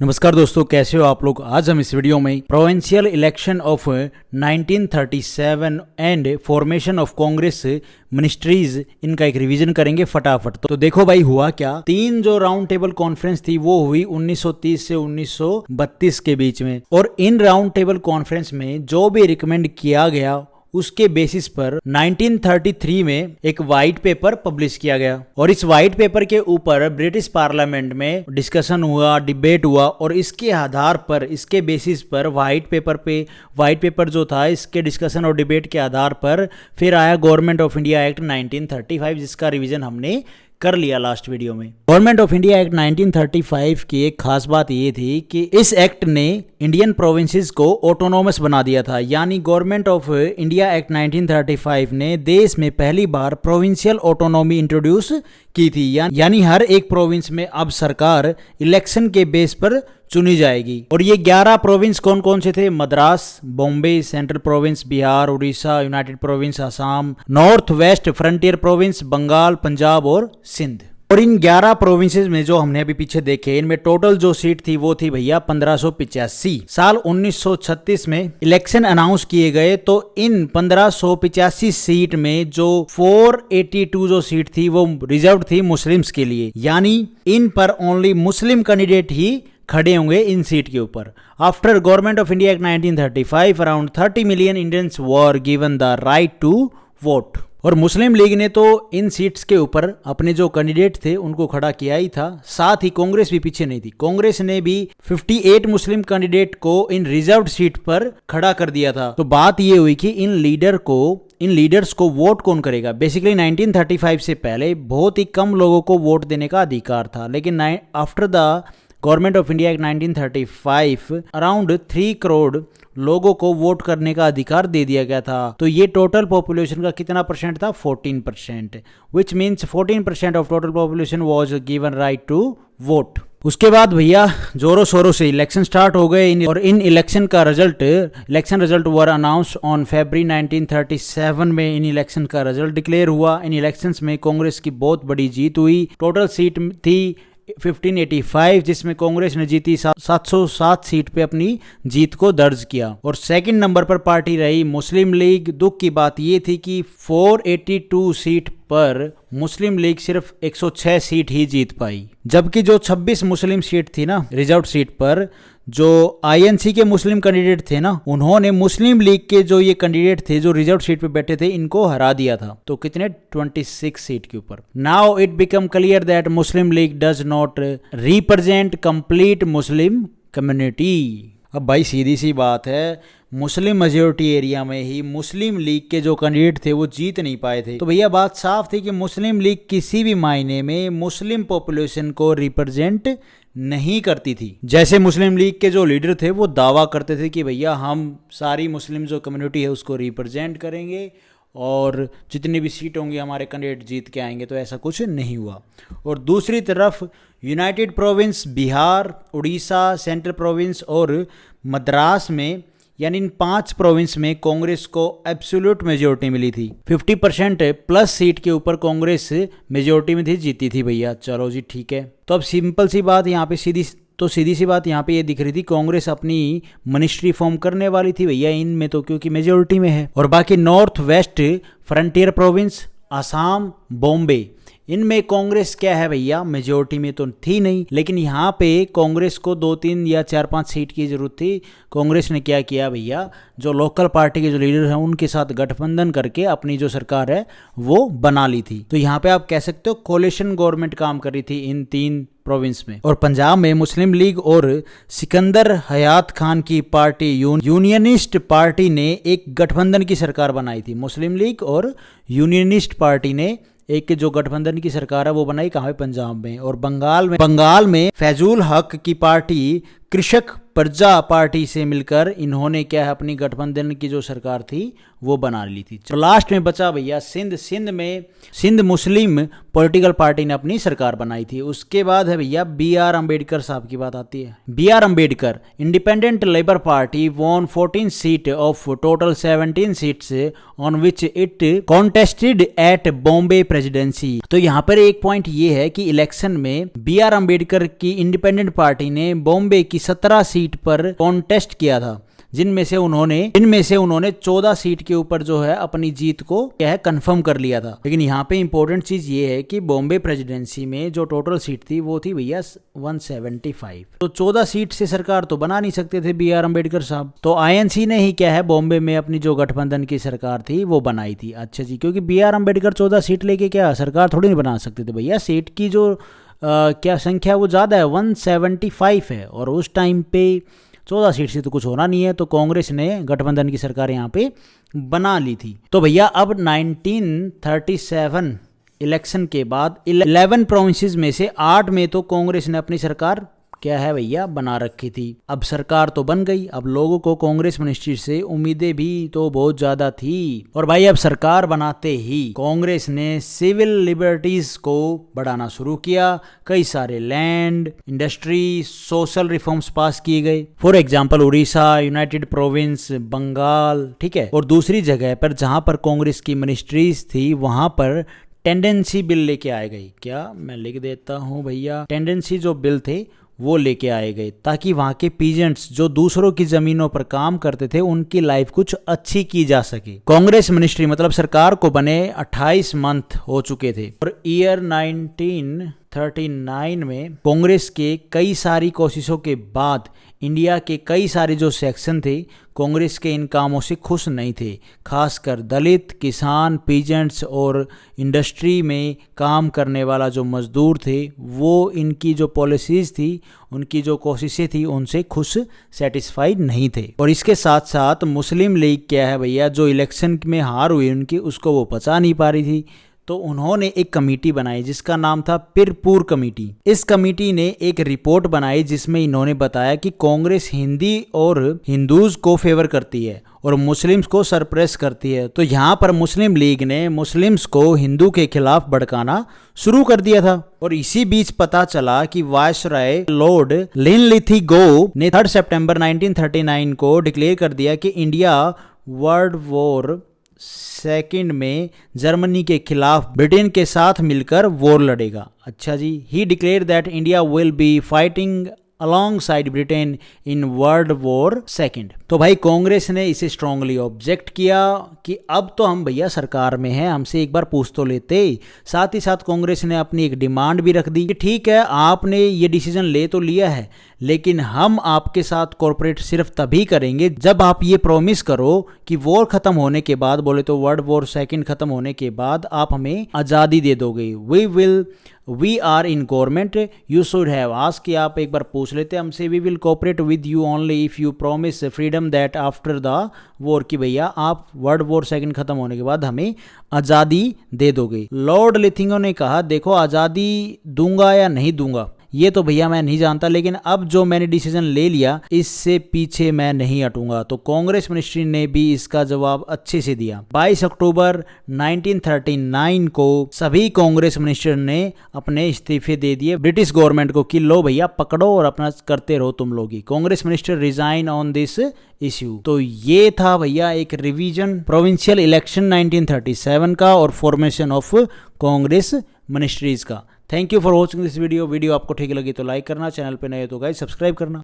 नमस्कार दोस्तों, कैसे हो आप लोग। आज हम इस वीडियो में provincial election of 1937 and formation of Congress ministries, इनका एक रिवीजन करेंगे फटाफट। तो देखो भाई, हुआ क्या, तीन जो राउंड टेबल कॉन्फ्रेंस थी वो हुई 1930 से 1932 के बीच में। और इन राउंड टेबल कॉन्फ्रेंस में जो भी रिकमेंड किया गया उसके बेसिस पर 1933 में एक व्हाइट पेपर पब्लिश किया गया। और इस व्हाइट पेपर के ऊपर ब्रिटिश पार्लियामेंट में डिस्कशन हुआ, डिबेट हुआ, और इसके आधार पर, इसके बेसिस पर व्हाइट पेपर जो था, इसके डिस्कशन और डिबेट के आधार पर फिर आया गवर्नमेंट ऑफ इंडिया एक्ट 1935, जिसका रिवीजन हमने कर लिया लास्ट वीडियो में। गवर्नमेंट ऑफ इंडिया एक्ट 1935 की एक खास बात ये थी कि इस एक्ट ने इंडियन प्रोविंसेस को ऑटोनोमस बना दिया था। यानी गवर्नमेंट ऑफ इंडिया एक्ट 1935 ने देश में पहली बार प्रोविंशियल ऑटोनॉमी इंट्रोड्यूस की थी। यानी हर एक प्रोविंस में अब सरकार इलेक्शन के बेस पर चुनी जाएगी। और ये 11 प्रोविंस कौन कौन से थे? Madras, Bombay, central province, Bihar, Orissa, united province, Assam, north west frontier province, Bengal, Punjab और सिंध। और इन 11 प्रोविंसेस में जो हमने अभी पीछे देखे, इनमें टोटल जो सीट थी वो थी भैया 1585। साल 1936 में इलेक्शन अनाउंस किए गए, तो इन 1585 सीट में जो 482 जो सीट थी वो रिजर्व थी मुस्लिम्स के लिए। यानी इन पर ओनली मुस्लिम कैंडिडेट ही खड़े होंगे इन सीट के ऊपर। After government of India act 1935 around 30 million Indians were given the right to vote. और मुस्लिम लीग ने तो इन सीट्स के ऊपर अपने जो कैंडिडेट थे उनको खड़ा किया ही था। साथ ही कांग्रेस भी पीछे नहीं थी। कांग्रेस ने भी 58 मुस्लिम कैंडिडेट को इन रिजर्व्ड सीट पर खड़ा कर दिया था। तो बात ये हुई कि इन लीडर्स को वोट कौन करेगा। बेसिकली 1935 से पहले बहुत ही कम लोगों को वोट देने का अधिकार था, लेकिन after the government of India act 1935 around 3 crore लोगों को वोट करने का अधिकार दे दिया गया था। तो ये टोटल पॉपुलेशन का कितना परसेंट था? 14%, which means 14% of total population was given right to vote. उसके बाद भैया जोरों शोरों से इलेक्शन स्टार्ट हो गए। और इन election result were announce on February 1937 में इन इलेक्शन का रिजल्ट डिक्लेयर हुआ। इन इलेक्शंस में कांग्रेस की बहुत बड़ी जीत हुई। टोटल सीट थी 1585, जिसमें कांग्रेस ने जीती 707 सीट पे अपनी जीत को दर्ज किया। और सेकंड नंबर पर पार्टी रही मुस्लिम लीग। दुख की बात ये थी कि 482 सीट पर मुस्लिम लीग सिर्फ 106 सीट ही जीत पाई, जबकि जो 26 मुस्लिम सीट थी ना रिजर्व सीट पर, जो आईएनसी के मुस्लिम कैंडिडेट थे ना, उन्होंने मुस्लिम लीग के जो ये कैंडिडेट थे जो रिजर्व सीट पे बैठे थे, इनको हरा दिया था। तो कितने? 26 सीट के ऊपर। Now it become clear that Muslim league does not represent complete Muslim community. अब भाई सीधी सी बात है, मुस्लिम मेजोरिटी एरिया में ही मुस्लिम लीग के जो कैंडिडेट थे वो जीत नहीं पाए थे। तो भैया बात साफ थी कि मुस्लिम लीग किसी भी मायने में मुस्लिम पॉपुलेशन को रिप्रेजेंट नहीं करती थी। जैसे मुस्लिम लीग के जो लीडर थे वो दावा करते थे कि भैया हम सारी मुस्लिम जो कम्युनिटी है उसको रिप्रेजेंट करेंगे और जितनी भी सीट होंगी हमारे कैंडिडेट जीत के आएंगे। तो ऐसा कुछ नहीं हुआ। और दूसरी तरफ United province, Bihar, Orissa, central province और मद्रास में, यानी इन 5 प्रोविंस में कांग्रेस को एब्सोल्यूट मेजोरिटी मिली थी। 50% प्लस सीट के ऊपर कांग्रेस मेजोरिटी में थी, जीती थी भैया। चलो जी ठीक है। तो अब सिंपल सी बात यहाँ पे सीधी सी बात यहाँ पे ये दिख रही थी, कांग्रेस अपनी मिनिस्ट्री फॉर्म करने वाली थी भैया इनमें, तो क्योंकि मेजोरिटी में है। और बाकी north west frontier province, Assam, Bombay, इनमें कांग्रेस क्या है भैया, मेजोरिटी में तो थी नहीं। लेकिन यहाँ पे कांग्रेस को 2-3 या 4-5 सीट की जरूरत थी। कांग्रेस ने क्या किया भैया, जो लोकल पार्टी के जो लीडर हैं उनके साथ गठबंधन करके अपनी जो सरकार है वो बना ली थी। तो यहाँ पे आप कह सकते हो कोलिशन गवर्नमेंट काम कर रही थी इन 3 प्रोविंस में। और पंजाब में मुस्लिम लीग और सिकंदर हयात खान की पार्टी यूनियनिस्ट पार्टी ने एक गठबंधन की सरकार बनाई थी। मुस्लिम लीग और यूनियनिस्ट पार्टी ने एक जो गठबंधन की सरकार है वो बनाई कहाँ पे? पंजाब में। और बंगाल में फैजुल हक की पार्टी कृषक प्रजा पार्टी से मिलकर इन्होंने क्या है अपनी गठबंधन की जो सरकार थी वो बना ली थी। तो लास्ट में बचा भैया सिंध मुस्लिम पॉलिटिकल पार्टी ने अपनी सरकार बनाई थी। उसके बाद है भैया B.R. अम्बेडकर साहब की बात आती है। B.R. Ambedkar independent labour party won 14 seat of total 17 seats on which it contested at Bombay presidency. तो यहाँ पर एक पॉइंट ये है कि इलेक्शन में B.R. अम्बेडकर की इंडिपेंडेंट पार्टी ने बॉम्बे की 17 सीट पर कॉन्टेस्ट किया था, जिनमें से उन्होंने 14 सीट के ऊपर जो है अपनी जीत को क्या है कंफर्म कर लिया था। लेकिन यहाँ पे इंपॉर्टेंट चीज ये है कि बॉम्बे प्रेसिडेंसी में जो टोटल सीट थी वो थी भैया 175। तो 14 सीट से सरकार तो बना नहीं सकते थे B.R. अम्बेडकर साहब। तो INC ने ही क्या है बॉम्बे में अपनी जो गठबंधन की सरकार थी वो बनाई थी। अच्छा जी, क्योंकि B.R. अम्बेडकर 14 सीट लेके क्या सरकार थोड़ी नहीं बना सकते थे भैया। सीट की जो क्या संख्या वो ज्यादा है, 175 है, और उस टाइम पे 14 सीट से तो कुछ होना नहीं है। तो कांग्रेस ने गठबंधन की सरकार यहाँ पे बना ली थी। तो भैया अब 1937 इलेक्शन के बाद 11 प्रोविंसेस में से 8 में तो कांग्रेस ने अपनी सरकार क्या है भैया बना रखी थी। अब सरकार तो बन गई, अब लोगों को कांग्रेस मिनिस्ट्री से उम्मीदें भी तो बहुत ज्यादा थी। और भाई अब सरकार बनाते ही कांग्रेस ने सिविल लिबर्टीज को बढ़ाना शुरू किया। कई सारे land, industry, social reforms pass किए गए। For example Orissa, united province, Bengal, ठीक है। और दूसरी जगह पर जहां पर कांग्रेस की मिनिस्ट्रीज थी वहां पर टेंडेंसी बिल लेके आए गए। क्या मैं लिख देता हूं भैया, टेंडेंसी जो बिल थे वो लेके आए गए, ताकि वहां के पीजेंट्स जो दूसरों की जमीनों पर काम करते थे उनकी लाइफ कुछ अच्छी की जा सके। कांग्रेस मिनिस्ट्री मतलब सरकार को बने 28 मंथ हो चुके थे, और ईयर 1939 में कांग्रेस के कई सारी कोशिशों के बाद इंडिया के कई सारे जो सेक्शन थे कांग्रेस के इन कामों से खुश नहीं थे। खासकर दलित, किसान, पीजेंट्स और इंडस्ट्री में काम करने वाला जो मजदूर थे वो इनकी जो पॉलिसीज थी, उनकी जो कोशिशें थी उनसे खुश, सेटिस्फाइड नहीं थे। और इसके साथ साथ मुस्लिम लीग क्या है भैया, जो इलेक्शन में हार हुई उनकी, उसको वो पचा नहीं पा रही थी। तो उन्होंने एक कमेटी बनाई जिसका नाम था पिरपुर कमेटी। इस कमेटी ने एक रिपोर्ट बनाई जिसमें इन्होंने बताया कि कांग्रेस हिंदी और हिंदूज को फेवर करती है और मुस्लिम्स को सरप्रेस करती है। तो यहाँ पर मुस्लिम लीग ने मुस्लिम्स को हिंदू के खिलाफ भड़काना शुरू कर दिया था। और इसी बीच पता चला कि वायसराय लॉर्ड लिनलिथिगो ने 3 सितंबर 1939 को डिक्लेयर कर दिया कि इंडिया वर्ल्ड वॉर सेकंड में जर्मनी के खिलाफ ब्रिटेन के साथ मिलकर वॉर लड़ेगा। अच्छा जी, he declare that India will be fighting alongside Britain in world war second. तो भाई कांग्रेस ने इसे स्ट्रांगली ऑब्जेक्ट किया कि अब तो हम भैया सरकार में हैं, हमसे एक बार पूछ तो लेते। साथ ही साथ कांग्रेस ने अपनी एक डिमांड भी रख दी कि ठीक है आपने ये डिसीजन ले तो लिया है, लेकिन हम आपके साथ कॉर्पोरेट सिर्फ तभी करेंगे जब आप ये प्रॉमिस करो कि वॉर खत्म होने के बाद, बोले तो वर्ल्ड वॉर सेकंड खत्म होने के बाद आप हमें आज़ादी दे दोगे। We are in government, you should have ask, कि आप एक बार पूछ लेते हमसे। We will cooperate with you only if you promise freedom that after the war, कि भैया आप वर्ल्ड वॉर सेकंड खत्म होने के बाद हमें आज़ादी दे दोगे। लॉर्ड लिथिंगो ने कहा देखो आज़ादी दूंगा या नहीं दूंगा ये तो भैया मैं नहीं जानता, लेकिन अब जो मैंने डिसीजन ले लिया इससे पीछे मैं नहीं हटूंगा। तो कांग्रेस मिनिस्ट्री ने भी इसका जवाब अच्छे से दिया। 22 अक्टूबर 1939 को सभी कांग्रेस मिनिस्टर ने अपने इस्तीफे दे दिए ब्रिटिश गवर्नमेंट को कि लो भैया पकड़ो और अपना करते रहो तुम लोग ही। Congress minister resign on this issue. तो ये था भैया एक रिवीजन प्रोविंशियल इलेक्शन 1937 का और फॉर्मेशन ऑफ कांग्रेस मिनिस्ट्रीज का। Thank you for watching this video. Video आपको ठीक लगी तो लाइक करना, चैनल पे नए हो तो गाइस सब्सक्राइब करना।